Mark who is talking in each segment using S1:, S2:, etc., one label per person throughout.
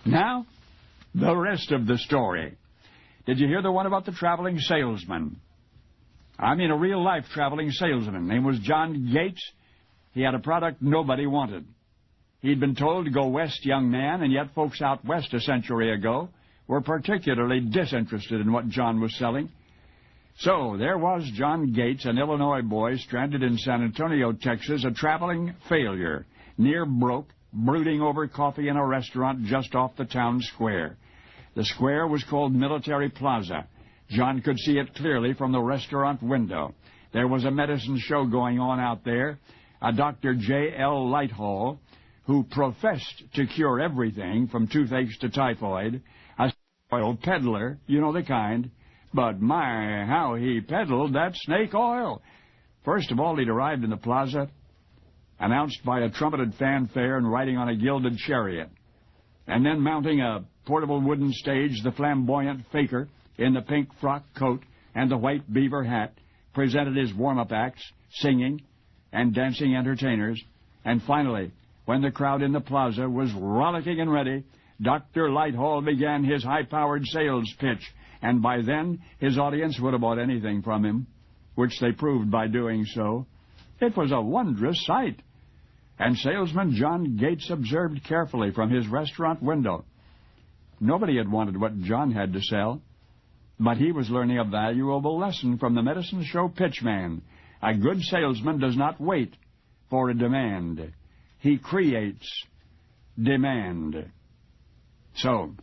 S1: Now, the rest of the story. Did you hear the one about the traveling salesman? I mean a real-life traveling salesman. Name was John Gates. He had a product nobody wanted. He'd been told to go west, young man, and yet folks out west a century ago were particularly disinterested in what John was selling. So there was John Gates, an Illinois boy stranded in San Antonio, Texas, a traveling failure, near broke, brooding over coffee in a restaurant just off the town square. The square was called Military Plaza. John could see it clearly from the restaurant window. There was a medicine show going on out there. A Dr. J.L. Lighthall, who professed to cure everything from toothaches to typhoid, a oil peddler, you know the kind. But my, how he peddled that snake oil. First of all, he'd arrived in the plaza, announced by a trumpeted fanfare and riding on a gilded chariot. And then mounting a portable wooden stage, the flamboyant faker in the pink frock coat and the white beaver hat presented his warm-up acts, singing and dancing entertainers. And finally, when the crowd in the plaza was rollicking and ready, Dr. Lighthall began his high-powered sales pitch, and by then his audience would have bought anything from him, which they proved by doing so. It was a wondrous sight. And salesman John Gates observed carefully from his restaurant window. Nobody had wanted what John had to sell, but he was learning a valuable lesson from the medicine show pitchman. A good salesman does not wait for a demand. He creates demand. So,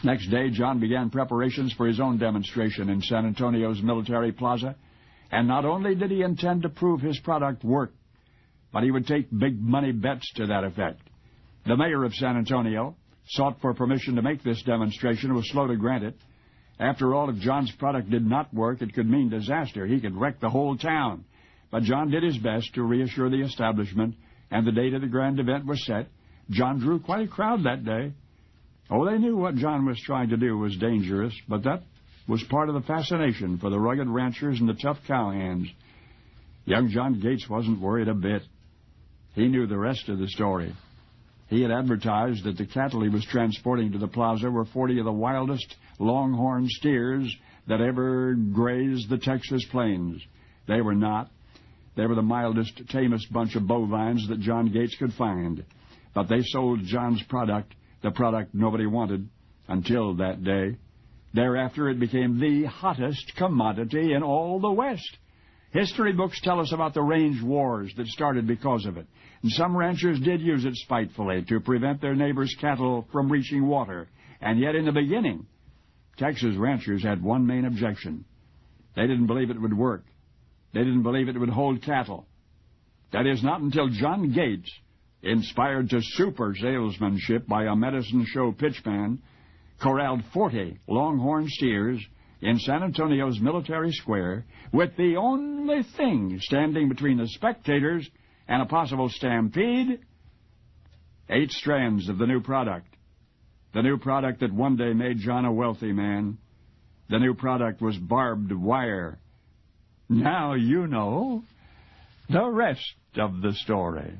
S1: next day, John began preparations for his own demonstration in San Antonio's Military Plaza. And not only did he intend to prove his product worked, but he would take big money bets to that effect. The mayor of San Antonio sought for permission to make this demonstration and was slow to grant it. After all, if John's product did not work, it could mean disaster. He could wreck the whole town. But John did his best to reassure the establishment, and the date of the grand event was set. John drew quite a crowd that day. Oh, they knew what John was trying to do was dangerous, but that was part of the fascination for the rugged ranchers and the tough cowhands. Young John Gates wasn't worried a bit. He knew the rest of the story. He had advertised that the cattle he was transporting to the plaza were 40 of the wildest longhorn steers that ever grazed the Texas plains. They were not. They were the mildest, tamest bunch of bovines that John Gates could find. But they sold John's product, the product nobody wanted, until that day. Thereafter, it became the hottest commodity in all the West. History books tell us about the range wars that started because of it. And some ranchers did use it spitefully to prevent their neighbors' cattle from reaching water. And yet, in the beginning, Texas ranchers had one main objection. They didn't believe it would work. They didn't believe it would hold cattle. That is, not until John Gates, inspired to super salesmanship by a medicine show pitchman, corralled 40 longhorn steers in San Antonio's Military Square, with the only thing standing between the spectators and a possible stampede, 8 strands of the new product. The new product that one day made John a wealthy man. The new product was barbed wire. Now you know the rest of the story.